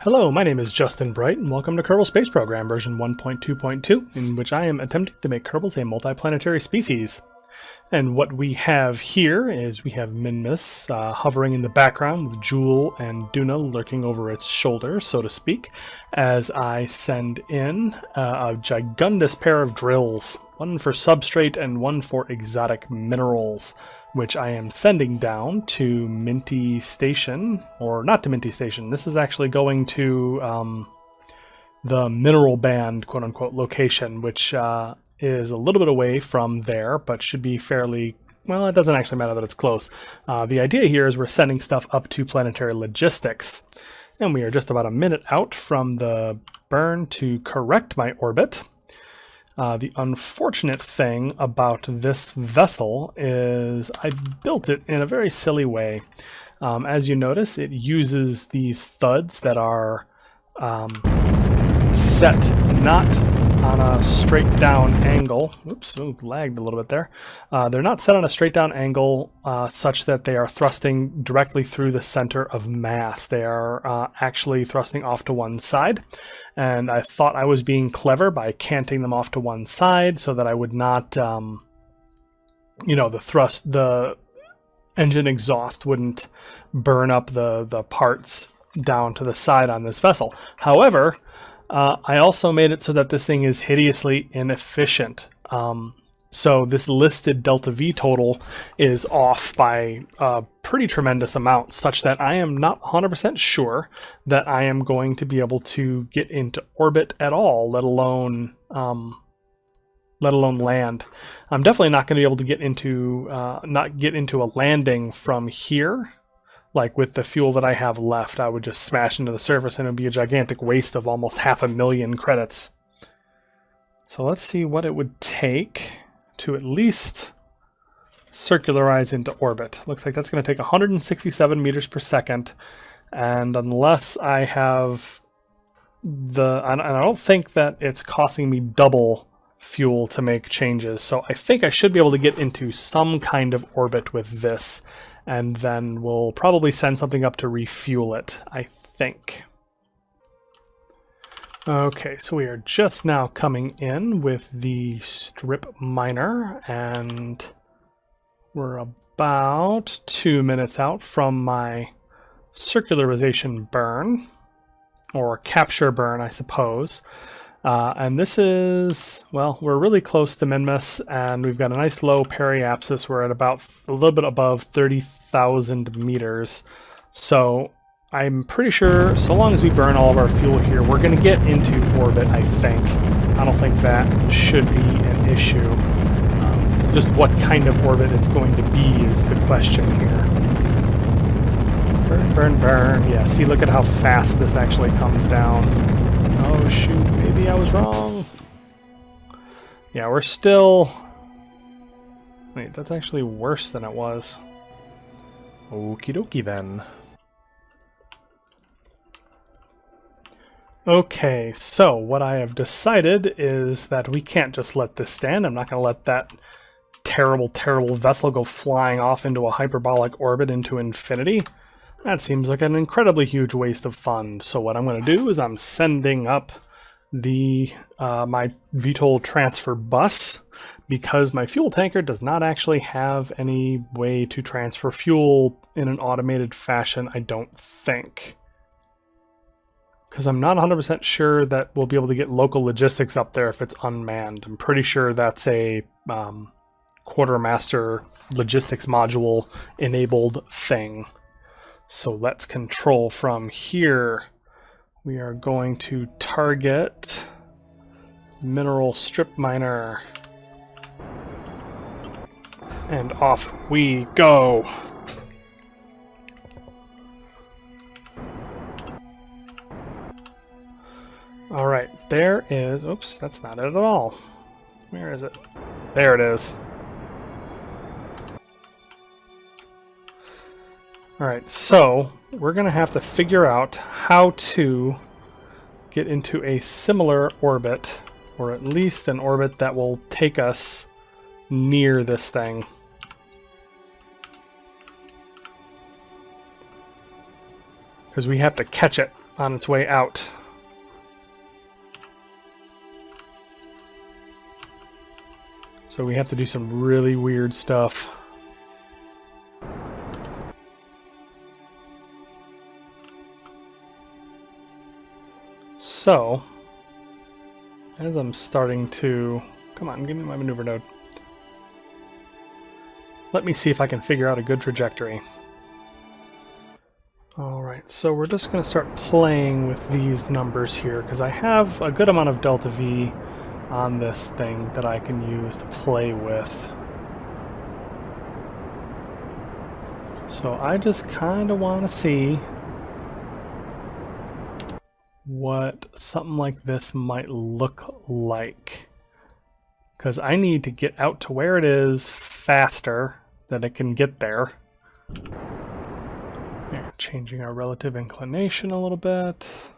Hello, my name is Justin Bright, and welcome to Kerbal Space Program version 1.2.2, in which I am attempting to make Kerbals a multiplanetary species. And what we have here is we have Minmus hovering in the background with Jewel and Duna lurking over its shoulder, so to speak, as I send in a gigundous pair of drills, one for substrate and one for exotic minerals, which I am sending down to Minty Station, or not to Minty Station. This is actually going to the mineral band, quote-unquote, location, which is a little bit away from there, but should be fairly, well, it doesn't actually matter that it's close. The idea here is we're sending stuff up to planetary logistics, and we are just about a minute out from the burn to correct my orbit. The unfortunate thing about this vessel is I built it in a very silly way. As you notice, it uses these thuds that are set not on a straight down angle. Oops, lagged a little bit there. They're not set on a straight down angle such that they are thrusting directly through the center of mass. They are actually thrusting off to one side. And I thought I was being clever by canting them off to one side so that I would not, the engine exhaust wouldn't burn up the parts down to the side on this vessel. However, I also made it so that this thing is hideously inefficient. So this listed delta V total is off by a pretty tremendous amount, such that I am not 100% sure that I am going to be able to get into orbit at all, let alone land. I'm definitely not going to be able to get into a landing from here. Like with the fuel that I have left, I would just smash into the surface and it would be a gigantic waste of almost 500,000 credits. So let's see what it would take to at least circularize into orbit. Looks like that's going to take 167 meters per second. And unless I have and I don't think that it's costing me double fuel to make changes. So I think I should be able to get into some kind of orbit with this. And then we'll probably send something up to refuel it, I think. Okay, so we are just now coming in with the strip miner, and we're about 2 minutes out from my circularization burn, or capture burn, I suppose. And this is, well, we're really close to Minmus, and we've got a nice low periapsis. We're at about a little bit above 30,000 meters. So I'm pretty sure, so long as we burn all of our fuel here, we're going to get into orbit, I think. I don't think that should be an issue. Just what kind of orbit it's going to be is the question here. Burn, burn, burn. Yeah, see, look at how fast this actually comes down. Oh shoot, maybe I was wrong. Yeah, we're still... Wait, that's actually worse than it was. Okie dokie then. Okay, so what I have decided is that we can't just let this stand. I'm not going to let that terrible, terrible vessel go flying off into a hyperbolic orbit into infinity. That seems like an incredibly huge waste of funds. So what I'm going to do is I'm sending up the my VTOL transfer bus, because my fuel tanker does not actually have any way to transfer fuel in an automated fashion, I don't think. Because I'm not 100% sure that we'll be able to get local logistics up there if it's unmanned. I'm pretty sure that's a quartermaster logistics module enabled thing. So let's control from here. We are going to target mineral strip miner. And off we go. All right, there is, oops, that's not it at all. Where is it? There it is. Alright, so we're going to have to figure out how to get into a similar orbit, or at least an orbit that will take us near this thing. Because we have to catch it on its way out. So we have to do some really weird stuff. So, as I'm starting to... Come on, give me my maneuver node. Let me see if I can figure out a good trajectory. Alright, so we're just going to start playing with these numbers here, because I have a good amount of delta V on this thing that I can use to play with. So I just kind of want to see what something like this might look like. Because I need to get out to where it is faster than it can get there. Here, changing our relative inclination a little bit.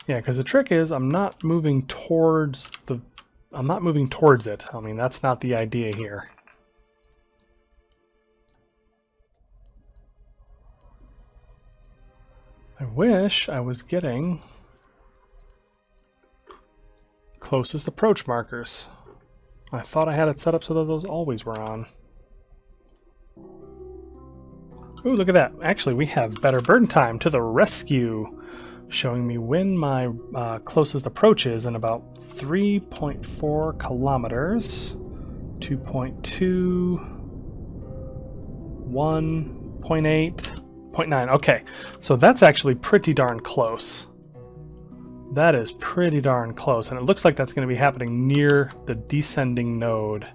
Yeah, because the trick is I'm not moving towards it. I mean, that's not the idea here. I wish I was getting closest approach markers. I thought I had it set up so that those always were on. Ooh, look at that. Actually, we have BetterBurnTime to the rescue, showing me when my closest approach is in about 3.4 kilometers, 2.2, 1.8, 0.9. Okay, so that's actually pretty darn close. That is pretty darn close, and it looks like that's going to be happening near the descending node.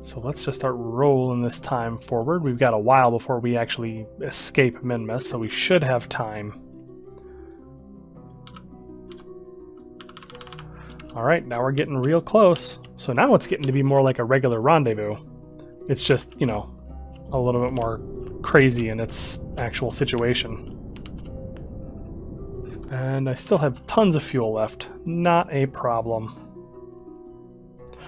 So let's just start rolling this time forward. We've got a while before we actually escape Minmus, so we should have time. Alright, now we're getting real close. So now it's getting to be more like a regular rendezvous. It's just, you know, a little bit more crazy in its actual situation. And I still have tons of fuel left. Not a problem.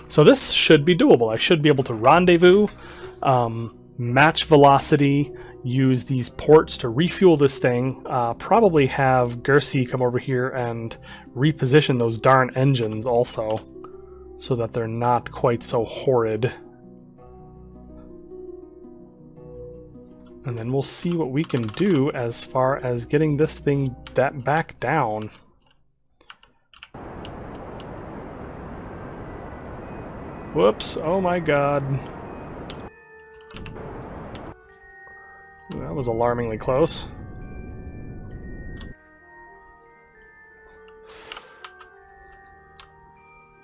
So this should be doable. I should be able to rendezvous, match velocity, use these ports to refuel this thing, probably have Gersey come over here and reposition those darn engines also, so that they're not quite so horrid. And then we'll see what we can do as far as getting this thing back down. Whoops, oh my god. Ooh, that was alarmingly close.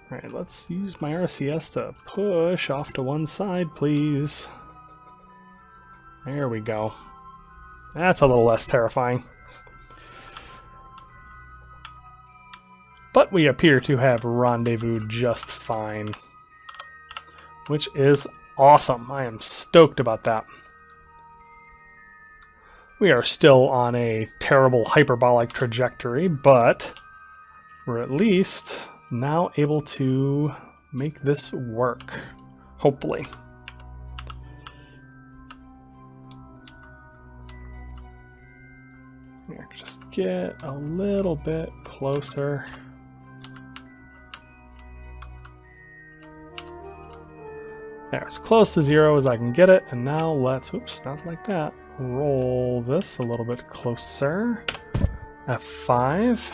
Alright, let's use my RCS to push off to one side, please. There we go. That's a little less terrifying. But we appear to have rendezvoused just fine. Which is awesome. I am stoked about that. We are still on a terrible hyperbolic trajectory, but we're at least now able to make this work. Hopefully. Here, just get a little bit closer. There, as close to 0 as I can get it, and now let's, oops, not like that, roll this a little bit closer. F5.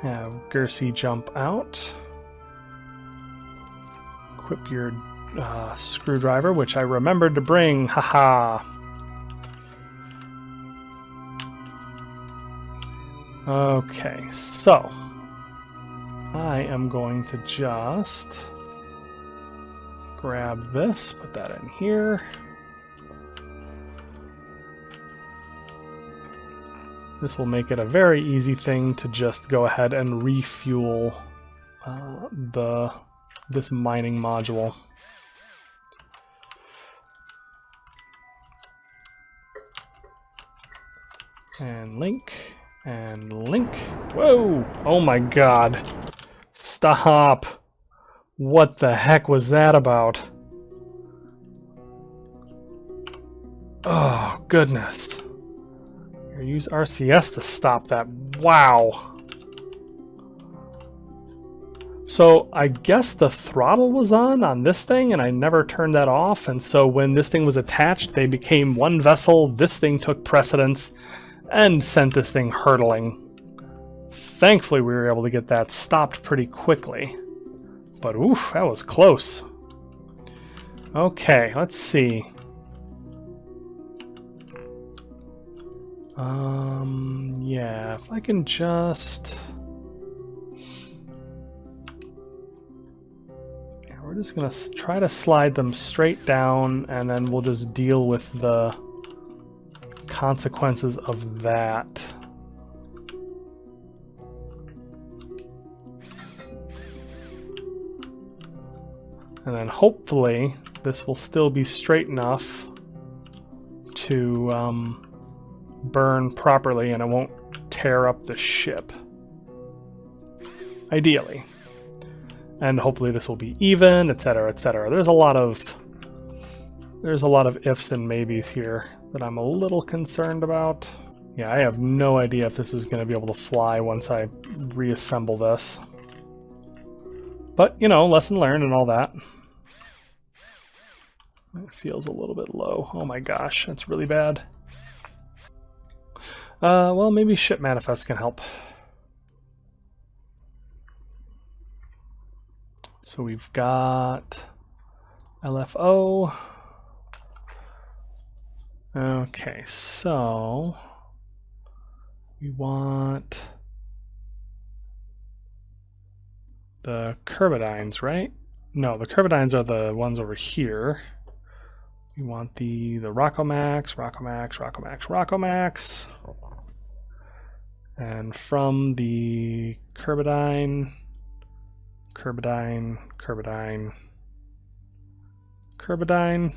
Have Gersey jump out. Equip your screwdriver, which I remembered to bring, haha. Okay, so I am going to just grab this, put that in here. This will make it a very easy thing to just go ahead and refuel this mining module. And link, and link. Whoa! Oh my god. Stop! What the heck was that about? Oh, goodness. Use RCS to stop that. Wow. So I guess the throttle was on this thing, and I never turned that off, and so when this thing was attached, they became one vessel. This thing took precedence and sent this thing hurtling. Thankfully, we were able to get that stopped pretty quickly. But oof, that was close. Okay, let's see. Yeah, if I can just... Yeah, we're just gonna try to slide them straight down, and then we'll just deal with the consequences of that. And then hopefully this will still be straight enough to burn properly and it won't tear up the ship. Ideally. And hopefully this will be even, etc., etc. There's a lot of ifs and maybes here that I'm a little concerned about. Yeah, I have no idea if this is going to be able to fly once I reassemble this. But, you know, lesson learned and all that. It feels a little bit low. Oh my gosh, that's really bad. Well, maybe ship manifest can help. So we've got LFO. Okay, so we want the Kerbidines, right? No, the Kerbidines are the ones over here. We want the Rockomax, Rockomax, Rockomax, Rockomax. And from the Kerbidine, Kerbidine, Kerbidine, Kerbidine.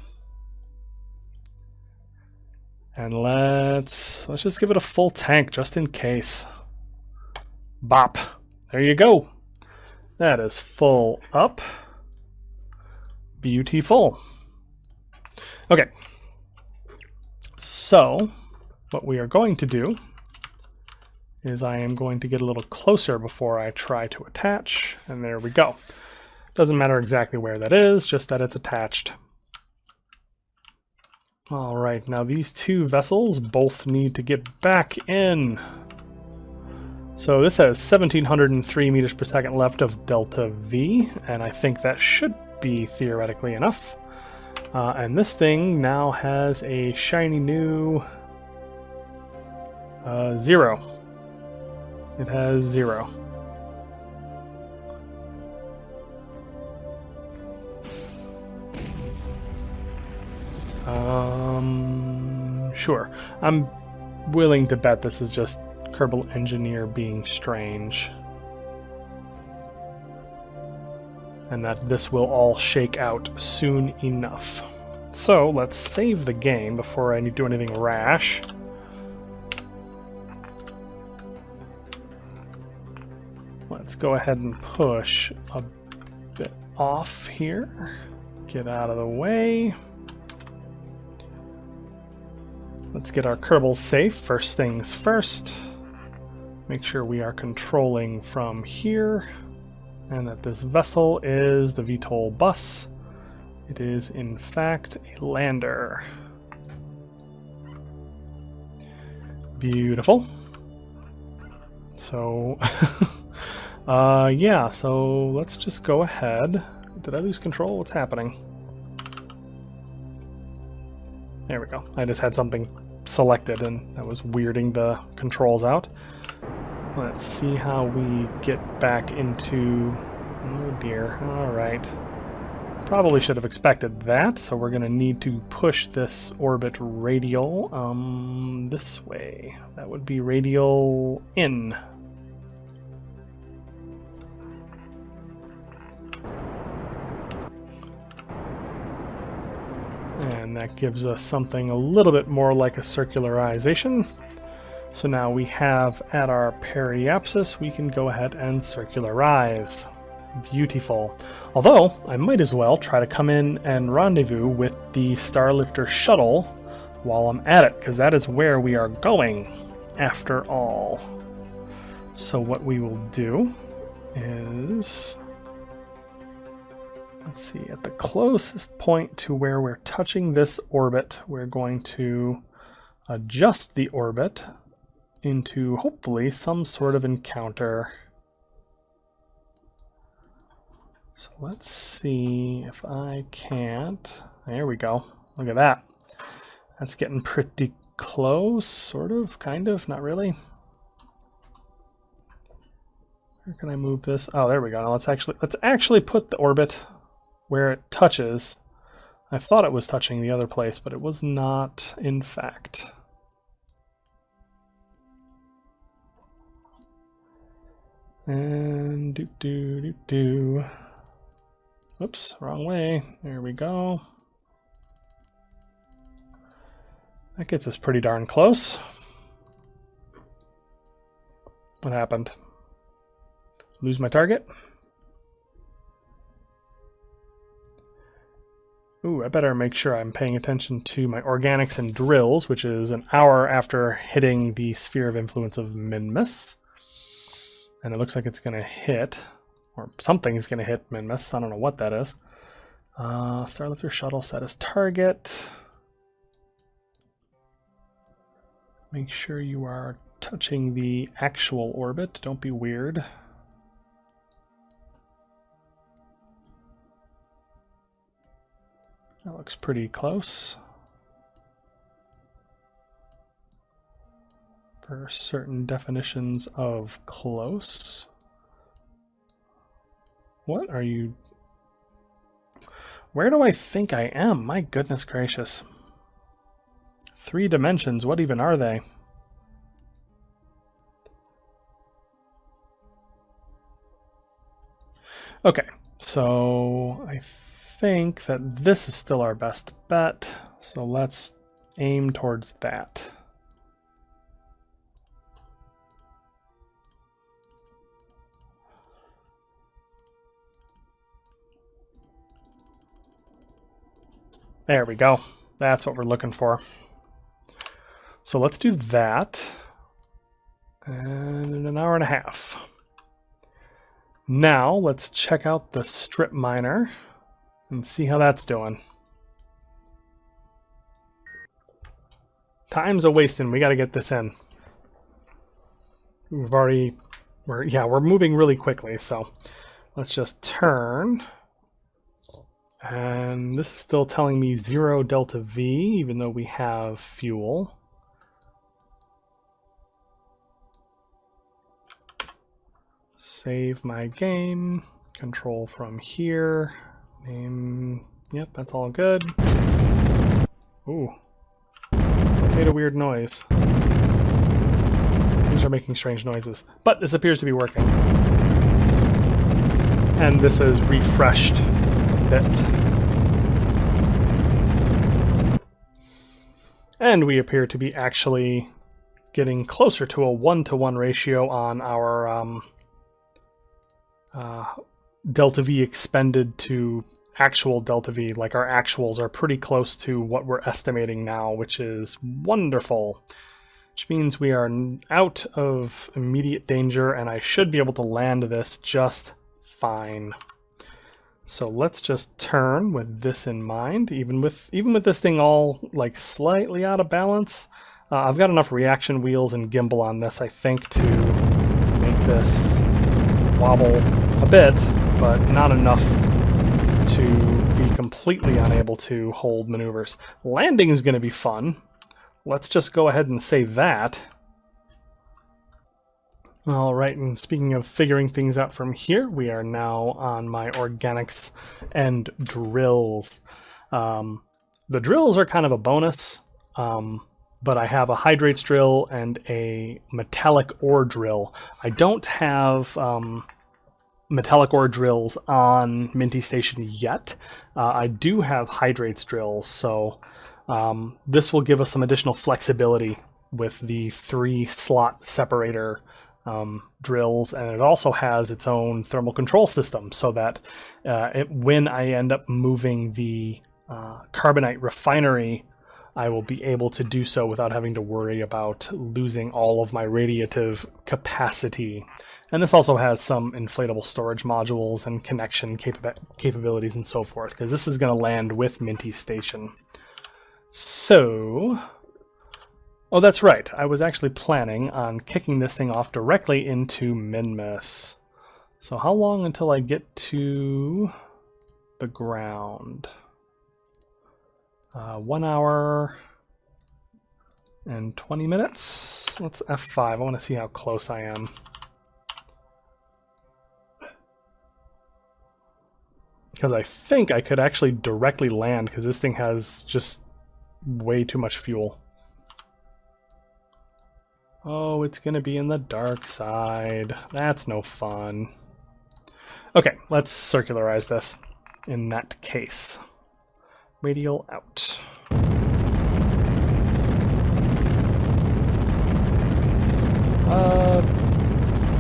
And let's just give it a full tank just in case. Bop. There you go. That is full up. Beautiful. Okay. So, what we are going to do is I am going to get a little closer before I try to attach, and there we go. Doesn't matter exactly where that is, just that it's attached. All right, now these two vessels both need to get back in. So this has 1703 meters per second left of delta V, and I think that should be theoretically enough. And this thing now has a shiny new 0. It has 0. Sure. I'm willing to bet this is just Kerbal Engineer being strange. And that this will all shake out soon enough. So let's save the game before I do anything rash. Let's go ahead and push a bit off here. Get out of the way. Let's get our Kerbals safe, first things first. Make sure we are controlling from here, and that this vessel is the VTOL bus. It is, in fact, a lander. Beautiful. So, yeah, so let's just go ahead. Did I lose control? What's happening? There we go. I just had something selected and that was weirding the controls out. Let's see how we get back into... Oh dear. Alright. Probably should have expected that, so we're going to need to push this orbit radial this way. That would be radial in. And that gives us something a little bit more like a circularization. So now we have at our periapsis, we can go ahead and circularize. Beautiful. Although, I might as well try to come in and rendezvous with the Starlifter shuttle while I'm at it, because that is where we are going after all. So what we will do is, let's see, at the closest point to where we're touching this orbit, we're going to adjust the orbit into hopefully some sort of encounter. So let's see if I can't. There we go. Look at that. That's getting pretty close, sort of, kind of, not really. Where can I move this? Oh, there we go. Now let's actually put the orbit where it touches. I thought it was touching the other place, but it was not, in fact. And oops, wrong way. There we go. That gets us pretty darn close. What happened? Lose my target? Ooh, I better make sure I'm paying attention to my organics and drills, which is an hour after hitting the sphere of influence of Minmus. And it looks like it's going to hit, or something's going to hit Minmus. I don't know what that is. Starlifter shuttle set as target. Make sure you are touching the actual orbit. Don't be weird. That looks pretty close. For certain definitions of close. What are you? Where do I think I am? My goodness gracious. 3 dimensions, what even are they? Okay, so I think that this is still our best bet, so let's aim towards that. There we go. That's what we're looking for. So let's do that. And in an hour and a half. Now let's check out the strip miner and see how that's doing. Time's a wasting. We got to get this in. We're moving really quickly, so let's just turn. And this is still telling me 0 delta V, even though we have fuel. Save my game. Control from here. Name. Yep, that's all good. Ooh. That made a weird noise. Things are making strange noises. But this appears to be working. And this is refreshed a bit. And we appear to be actually getting closer to a 1-to-1 ratio on our delta V expended to actual delta V. Like, our actuals are pretty close to what we're estimating now, which is wonderful. Which means we are out of immediate danger, and I should be able to land this just fine. So let's just turn with this in mind. Even with this thing all like slightly out of balance, I've got enough reaction wheels and gimbal on this, I think, to make this wobble a bit, but not enough to be completely unable to hold maneuvers. Landing is going to be fun. Let's just go ahead and say that. All right, and speaking of figuring things out from here, we are now on my organics and drills. The drills are kind of a bonus, but I have a hydrates drill and a metallic ore drill. I don't have metallic ore drills on Minty Station yet. I do have hydrates drills, so this will give us some additional flexibility with the 3-slot separator drills, and it also has its own thermal control system, so that when I end up moving the carbonite refinery I will be able to do so without having to worry about losing all of my radiative capacity. And this also has some inflatable storage modules and connection capabilities and so forth, because this is going to land with Minty Station. So, oh, that's right. I was actually planning on kicking this thing off directly into Minmus. So how long until I get to the ground? 1 hour and 20 minutes. Let's F5. I want to see how close I am. Because I think I could actually directly land, because this thing has just way too much fuel. Oh, it's going to be in the dark side. That's no fun. Okay, let's circularize this in that case. Radial out.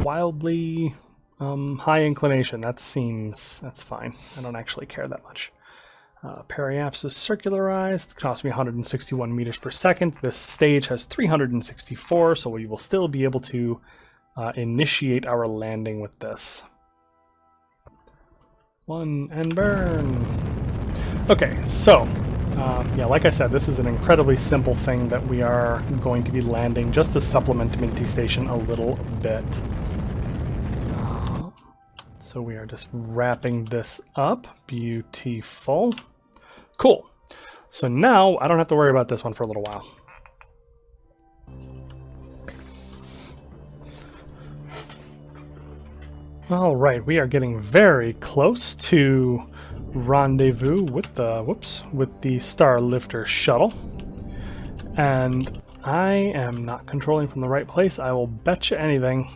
Wildly high inclination. That's fine. I don't actually care that much. Periapsis circularized. It's cost me 161 meters per second. This stage has 364, so we will still be able to initiate our landing with this. 1 and burn. Okay, so yeah, like I said, this is an incredibly simple thing that we are going to be landing just to supplement Minty Station a little bit. So we are just wrapping this up. Beautiful. Cool. So now I don't have to worry about this one for a little while. All right, we are getting very close to rendezvous with the with the Starlifter shuttle, and I am not controlling from the right place. I will bet you anything.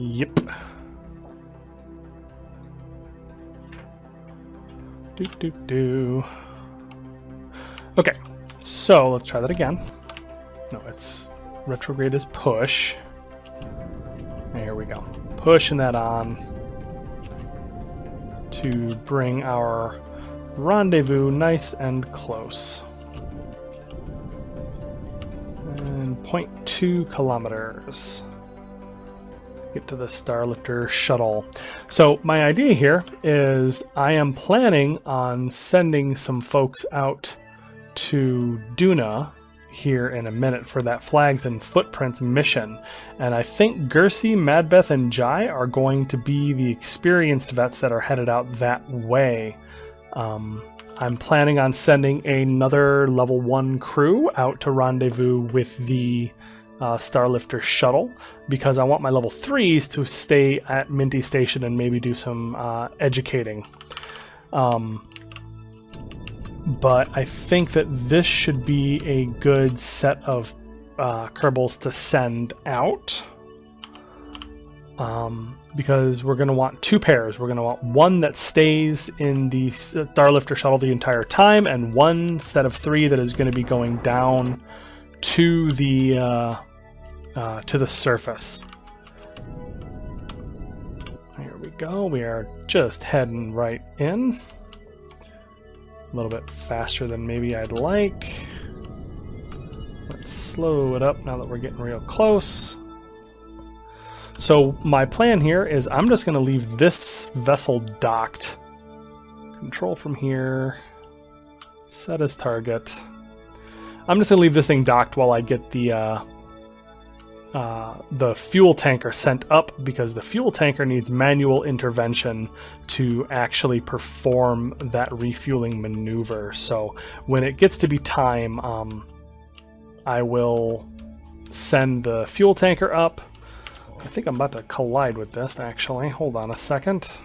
Yep. Okay, so let's try that again. No, it's retrograde is push. There we go. Pushing that on to bring our rendezvous nice and close. And 0.2 kilometers. Get to the Starlifter shuttle. So my idea here is I am planning on sending some folks out to Duna here in a minute for that Flags and Footprints mission. And I think Gersi, Madbeth, and Jai are going to be the experienced vets that are headed out that way. I'm planning on sending another level 1 crew out to rendezvous with the Starlifter shuttle, because I want my level 3s to stay at Minty Station and maybe do some educating. But I think that this should be a good set of Kerbals to send out, because we're going to want 2 pairs. We're going to want one that stays in the Starlifter shuttle the entire time, and one set of 3 that is going to be going down to the surface. Here we go. We are just heading right in. A little bit faster than maybe I'd like. Let's slow it up now that we're getting real close. So my plan here is I'm just going to leave this vessel docked. Control from here. Set as target. I'm just going to leave this thing docked while I get the fuel tanker sent up, because the fuel tanker needs manual intervention to actually perform that refueling maneuver. So when it gets to be time, I will send the fuel tanker up. I think I'm about to collide with this, actually. Hold on a second.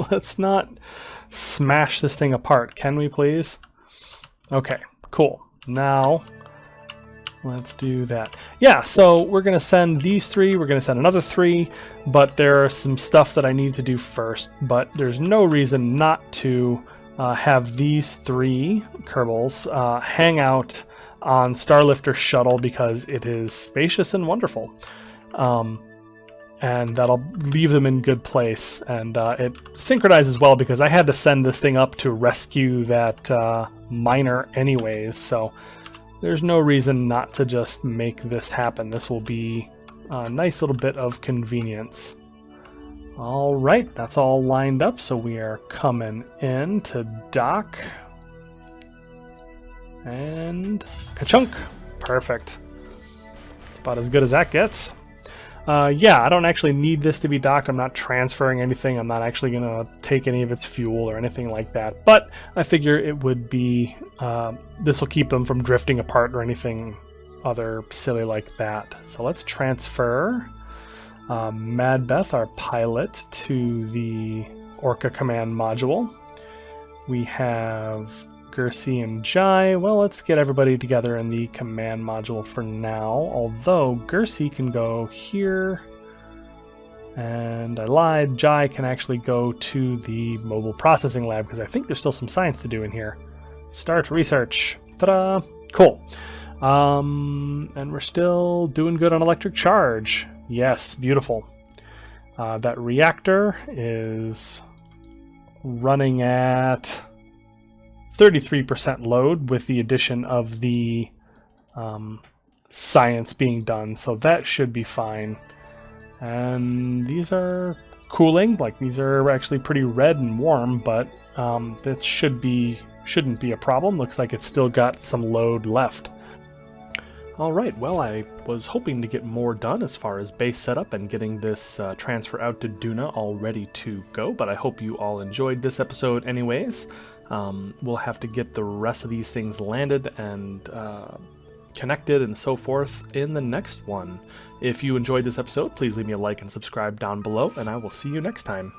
Let's not smash this thing apart, can we please? Okay, cool. Now let's do that. Yeah, so we're going to send these 3. We're going to send another 3, but there are some stuff that I need to do first. But there's no reason not to have these 3 Kerbals hang out on Starlifter shuttle, because it is spacious and wonderful. and that'll leave them in good place. And it synchronizes well because I had to send this thing up to rescue that miner anyways, so there's no reason not to just make this happen. This will be a nice little bit of convenience. All right, that's all lined up, so we are coming in to dock. And ka-chunk. Perfect. It's about as good as that gets. Yeah, I don't actually need this to be docked. I'm not transferring anything. I'm not actually going to take any of its fuel or anything like that. But I figure it would be... this will keep them from drifting apart or anything other silly like that. So let's transfer Madbeth, our pilot, to the Orca command module. We have Gersey and Jai. Well, let's get everybody together in the command module for now, although Gersey can go here, and I lied, Jai can actually go to the mobile processing lab because I think there's still some science to do in here. Start research. Ta-da! Cool. And we're still doing good on electric charge. Yes, beautiful. That reactor is running at 33% load with the addition of the science being done, so that should be fine. And these are cooling, like these are actually pretty red and warm, but that shouldn't be a problem. Looks like it's still got some load left. Alright, well, I was hoping to get more done as far as base setup and getting this transfer out to Duna all ready to go, but I hope you all enjoyed this episode anyways. We'll have to get the rest of these things landed and connected and so forth in the next one. If you enjoyed this episode, please leave me a like and subscribe down below, and I will see you next time.